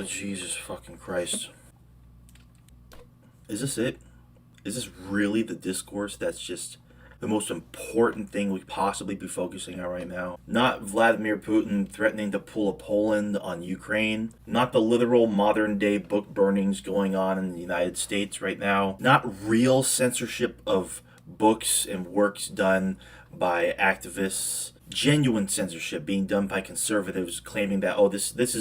Jesus fucking Christ. Is this it? Is this really the discourse that's just the most important thing we possibly be focusing on right now? Not Vladimir Putin threatening to pull a Poland on Ukraine. Not the literal modern day book burnings going on in the United States right now. Not real censorship of books and works done by activists. Genuine censorship being done by conservatives claiming that this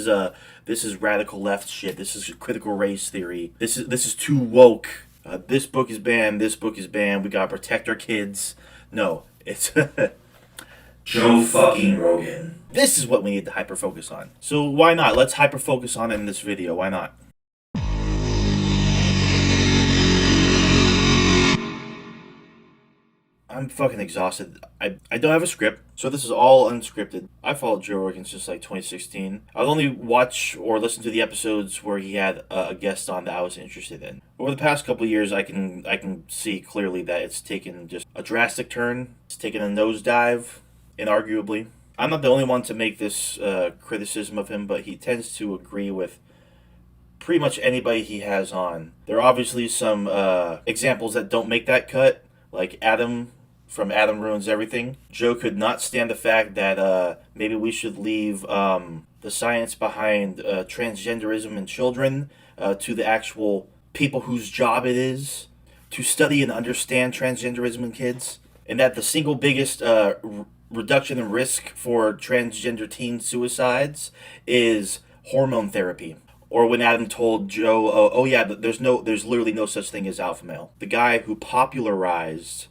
is radical left shit. This is critical race theory. This is too woke. This book is banned. This book is banned. We gotta protect our kids. No, it's Joe fucking Rogan. This is what we need to hyper focus on. So why not? Let's hyper focus on it in this video. Why not? I'm fucking exhausted. I don't have a script, so this is all unscripted. I followed Joe Rogan since like 2016. I'll only watch or listen to the episodes where he had a guest on that I was interested in. Over the past couple of years, I can see clearly that it's taken just a drastic turn. It's taken a nosedive, inarguably. I'm not the only one to make this criticism of him, but he tends to agree with pretty much anybody he has on. There are obviously some examples that don't make that cut, like Adam from Adam Ruins Everything. Joe could not stand the fact that maybe we should leave the science behind transgenderism in children to the actual people whose job it is to study and understand transgenderism in kids, and that the single biggest reduction in risk for transgender teen suicides is hormone therapy. Or when Adam told Joe, oh yeah, there's literally no such thing as alpha male. The guy who popularized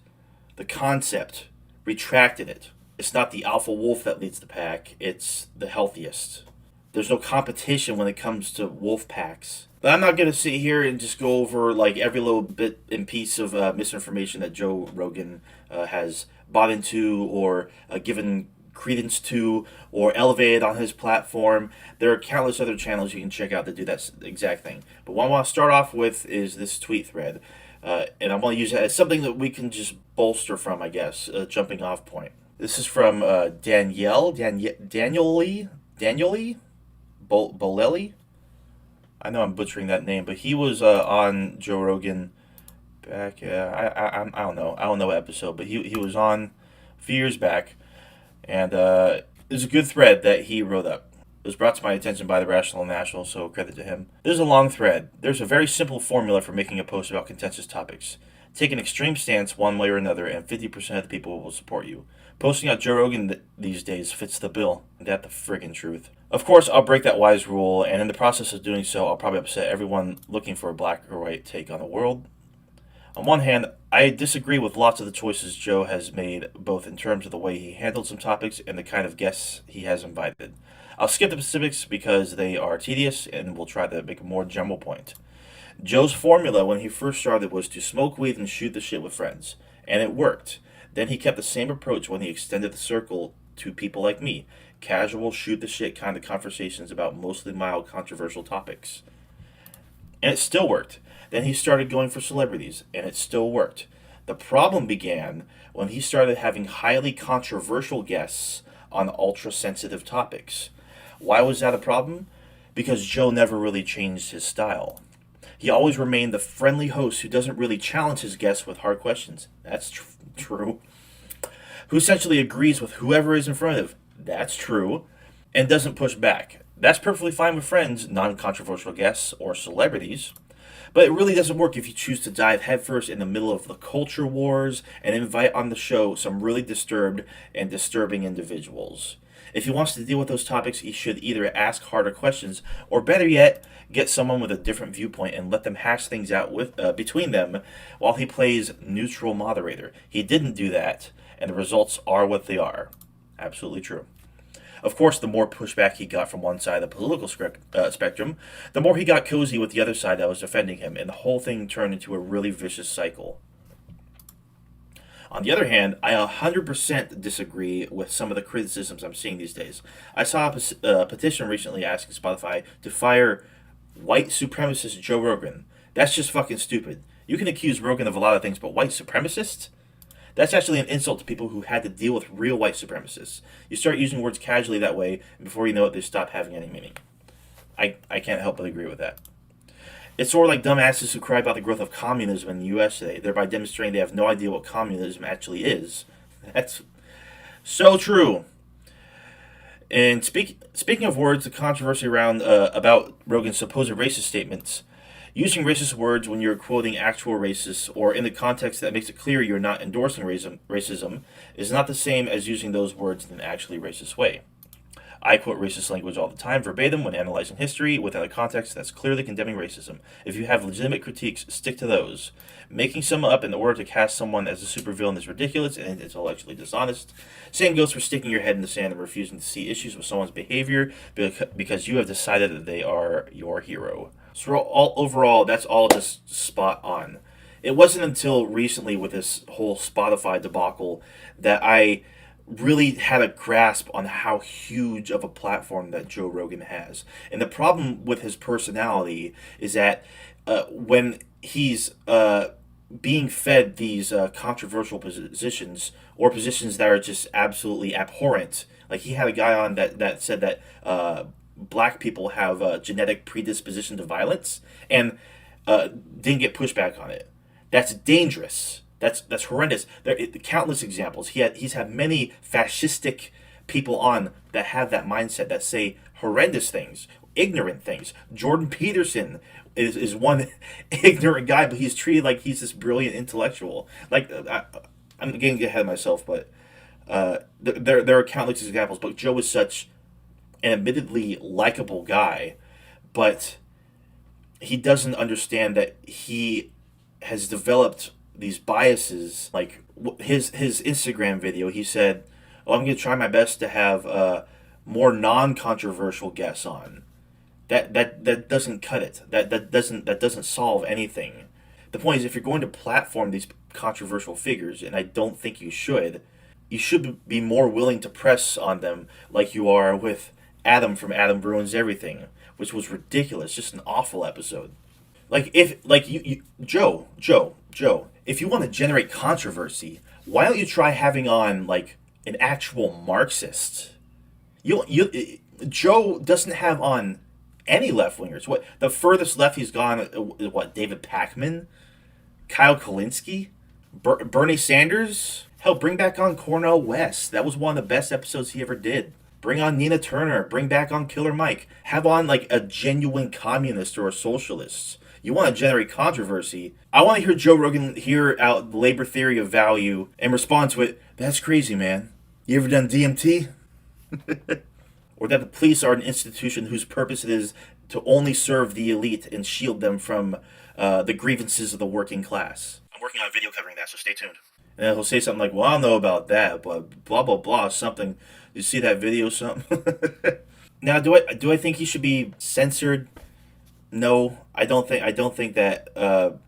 the concept retracted it. It's not the alpha wolf that leads the pack, it's the healthiest. There's no competition when it comes to wolf packs. But I'm not going to sit here and just go over like every little bit and piece of misinformation that Joe Rogan has bought into or given credence to or elevated on his platform. There are countless other channels you can check out that do that exact thing. But what I want to start off with is this tweet thread. And I want to use it as something that we can just bolster from, I guess, a jumping off point. This is from Danielle Bolelli. I know I'm butchering that name, but he was on Joe Rogan back. I don't know what episode, but he was on a few years back, and it was a good thread that he wrote up. It was brought to my attention by the Rational National, so credit to him. There's a long thread. There's a very simple formula for making a post about contentious topics. Take an extreme stance one way or another, and 50% of the people will support you. Posting out Joe Rogan these days fits the bill. That the friggin' truth. Of course, I'll break that wise rule, and in the process of doing so, I'll probably upset everyone looking for a black or white take on the world. On one hand, I disagree with lots of the choices Joe has made, both in terms of the way he handled some topics and the kind of guests he has invited. I'll skip the specifics because they are tedious and will try to make a more general point. Joe's formula when he first started was to smoke weed and shoot the shit with friends, and it worked. Then he kept the same approach when he extended the circle to people like me, casual shoot the shit kind of conversations about mostly mild controversial topics. And it still worked. Then he started going for celebrities, and it still worked. The problem began when he started having highly controversial guests on ultra-sensitive topics. Why was that a problem? Because Joe never really changed his style. He always remained the friendly host who doesn't really challenge his guests with hard questions. That's true. Who essentially agrees with whoever is in front of. That's true. And doesn't push back. That's perfectly fine with friends, non-controversial guests, or celebrities. But it really doesn't work if you choose to dive headfirst in the middle of the culture wars and invite on the show some really disturbed and disturbing individuals. If he wants to deal with those topics, he should either ask harder questions, or better yet, get someone with a different viewpoint and let them hash things out between them while he plays neutral moderator. He didn't do that, and the results are what they are. Absolutely true. Of course, the more pushback he got from one side of the political spectrum, the more he got cozy with the other side that was defending him, and the whole thing turned into a really vicious cycle. On the other hand, I 100% disagree with some of the criticisms I'm seeing these days. I saw a petition recently asking Spotify to fire white supremacist Joe Rogan. That's just fucking stupid. You can accuse Rogan of a lot of things, but white supremacist? That's actually an insult to people who had to deal with real white supremacists. You start using words casually that way, and before you know it, they stop having any meaning. I can't help but agree with that. It's sort of like dumbasses who cry about the growth of communism in the U.S. today, thereby demonstrating they have no idea what communism actually is. That's so true. And speaking of words, the controversy around about Rogan's supposed racist statements. Using racist words when you're quoting actual racists or in the context that makes it clear you're not endorsing racism is not the same as using those words in an actually racist way. I quote racist language all the time, verbatim, when analyzing history within a context that's clearly condemning racism. If you have legitimate critiques, stick to those. Making some up in order to cast someone as a supervillain is ridiculous and intellectually dishonest. Same goes for sticking your head in the sand and refusing to see issues with someone's behavior because you have decided that they are your hero. So overall, that's all just spot on. It wasn't until recently with this whole Spotify debacle that I really had a grasp on how huge of a platform that Joe Rogan has. And the problem with his personality is that when he's being fed these controversial positions or positions that are just absolutely abhorrent, like he had a guy on that said that black people have a genetic predisposition to violence and didn't get pushback on it. That's dangerous. That's horrendous. There are countless examples. He's had many fascistic people on that have that mindset that say horrendous things, ignorant things. Jordan Peterson is one ignorant guy, but he's treated like he's this brilliant intellectual. Like I'm getting ahead of myself, but there are countless examples. But Joe is such an admittedly likable guy, but he doesn't understand that he has developed these biases. Like his Instagram video, he said, "Oh, I'm going to try my best to have more non-controversial guests on." That doesn't cut it. That doesn't solve anything. The point is, if you're going to platform these controversial figures, and I don't think you should be more willing to press on them like you are with Adam from Adam Ruins Everything, which was ridiculous. Just an awful episode. Like if like you Joe, if you want to generate controversy, why don't you try having on like an actual Marxist? Joe doesn't have on any left wingers. What the furthest left he's gone is what, David Pakman, Kyle Kalinske, Bernie Sanders. Hell, bring back on Cornel West. That was one of the best episodes he ever did. Bring on Nina Turner. Bring back on Killer Mike. Have on like a genuine communist or a socialist. You want to generate controversy. I want to hear Joe Rogan hear out the labor theory of value and respond to it. That's crazy, man. You ever done DMT? Or that the police are an institution whose purpose it is to only serve the elite and shield them from the grievances of the working class. I'm working on a video covering that, so stay tuned. And then he'll say something like, well, I don't know about that, but blah, blah, blah, something. You see that video, something? Now, do I think he should be censored? No, I don't think that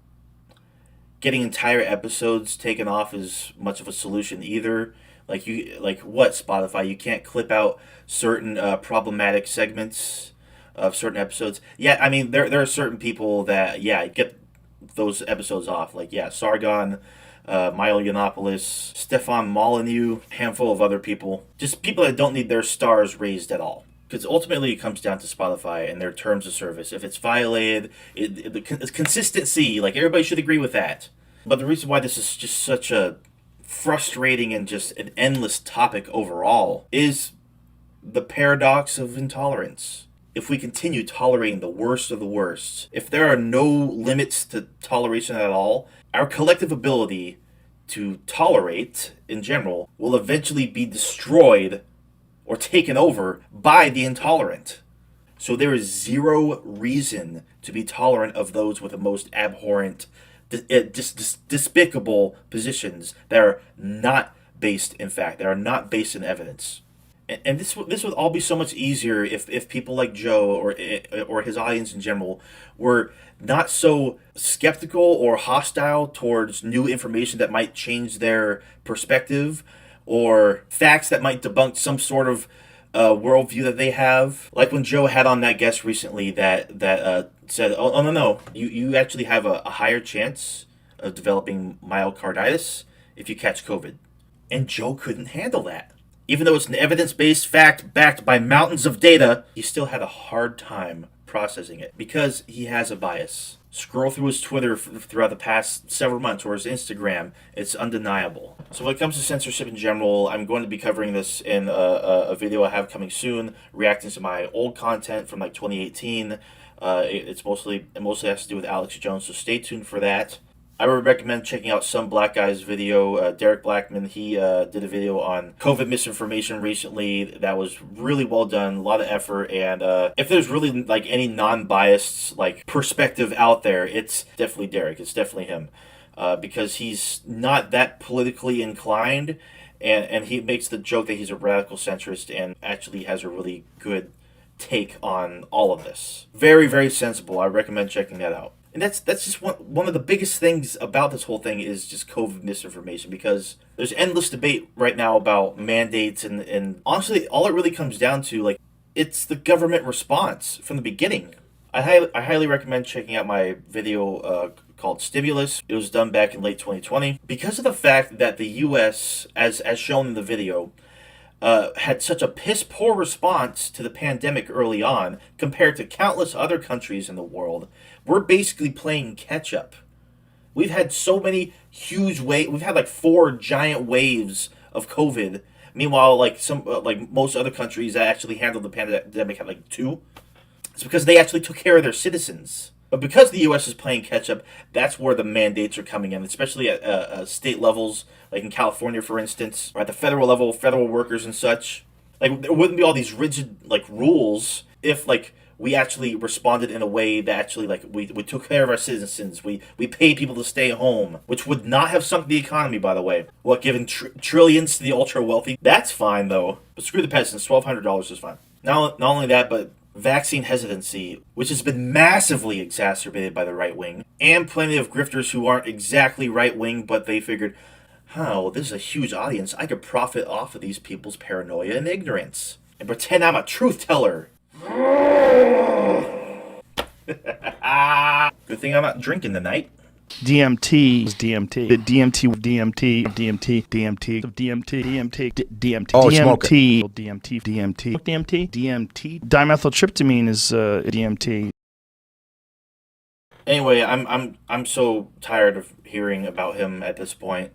getting entire episodes taken off is much of a solution either. Like what, Spotify? You can't clip out certain problematic segments of certain episodes. Yeah, I mean there are certain people that get those episodes off. Like Sargon, Milo Yiannopoulos, Stefan Molyneux, handful of other people. Just people that don't need their stars raised at all. Because ultimately it comes down to Spotify and their terms of service. If it's violated, it's consistency. Like everybody should agree with that. But the reason why this is just such a frustrating and just an endless topic overall is the paradox of intolerance. If we continue tolerating the worst of the worst, if there are no limits to toleration at all, our collective ability to tolerate in general will eventually be destroyed or taken over by the intolerant. So there is zero reason to be tolerant of those with the most abhorrent, despicable positions that are not based in fact, that are not based in evidence. And this would all be so much easier if people like Joe or his audience in general were not so skeptical or hostile towards new information that might change their perspective, or facts that might debunk some sort of worldview that they have. Like when Joe had on that guest recently that said, oh no, you actually have a higher chance of developing myocarditis if you catch COVID. And Joe couldn't handle that. Even though it's an evidence-based fact backed by mountains of data, he still had a hard time processing it because he has a bias. Scroll through his Twitter throughout the past several months or his Instagram, it's undeniable. So when it comes to censorship in general, I'm going to be covering this in a video I have coming soon, reacting to my old content from like 2018. It mostly has to do with Alex Jones, so stay tuned for that. I would recommend checking out Some Black Guy's video. Derek Blackman, he did a video on COVID misinformation recently that was really well done, a lot of effort, and if there's really like any non-biased like perspective out there, it's definitely Derek. It's definitely him, because he's not that politically inclined, and he makes the joke that he's a radical centrist and actually has a really good take on all of this. Very, very sensible. I recommend checking that out. And that's just one of the biggest things about this whole thing is just COVID misinformation, because there's endless debate right now about mandates, and honestly, all it really comes down to, like, it's the government response from the beginning. I highly recommend checking out my video called Stateless. It was done back in late 2020. Because of the fact that the U.S., as shown in the video, had such a piss-poor response to the pandemic early on compared to countless other countries in the world, we're basically playing catch-up. We've had so many huge waves. We've had like 4 giant waves of COVID. Meanwhile, like most other countries that actually handled the pandemic had like 2. It's because they actually took care of their citizens. But because the U.S. is playing catch-up, that's where the mandates are coming in, especially at state levels, like in California, for instance, or at the federal level, federal workers and such. Like, there wouldn't be all these rigid, like, rules if, like, we actually responded in a way that actually, like, we took care of our citizens. We paid people to stay home, which would not have sunk the economy, by the way. What, giving trillions to the ultra-wealthy? That's fine, though. But screw the peasants. $1,200 is fine. Not only that, but vaccine hesitancy, which has been massively exacerbated by the right wing, and plenty of grifters who aren't exactly right wing, but they figured, well, this is a huge audience. I could profit off of these people's paranoia and ignorance and pretend I'm a truth teller. Good thing I'm not drinking tonight. DMT was DMT. The DMT. Oh, smoking. DMT. Dimethyltryptamine is DMT. Anyway, I'm so tired of hearing about him at this point.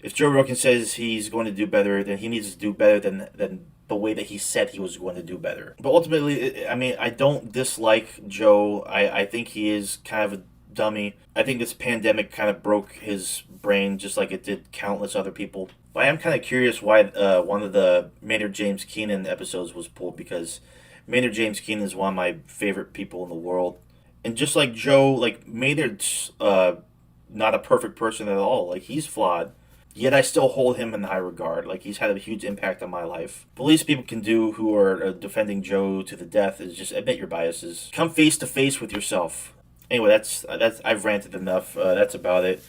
If Joe Rogan says he's going to do better, then he needs to do better than the way that he said he was going to do better. But ultimately, I mean, I don't dislike Joe. I think he is kind of a dummy. I think this pandemic kind of broke his brain just like it did countless other people. But I am kind of curious why one of the Maynard James Keenan episodes was pulled, because Maynard James Keenan is one of my favorite people in the world. And just like Joe, like, Maynard's not a perfect person at all. Like, he's flawed. Yet I still hold him in high regard. Like, he's had a huge impact on my life. The least people can do who are defending Joe to the death is just admit your biases. Come face to face with yourself. Anyway, that's I've ranted enough. That's about it.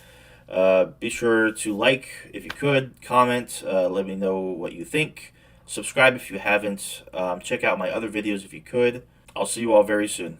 Be sure to like if you could, comment, let me know what you think. Subscribe if you haven't. Check out my other videos if you could. I'll see you all very soon.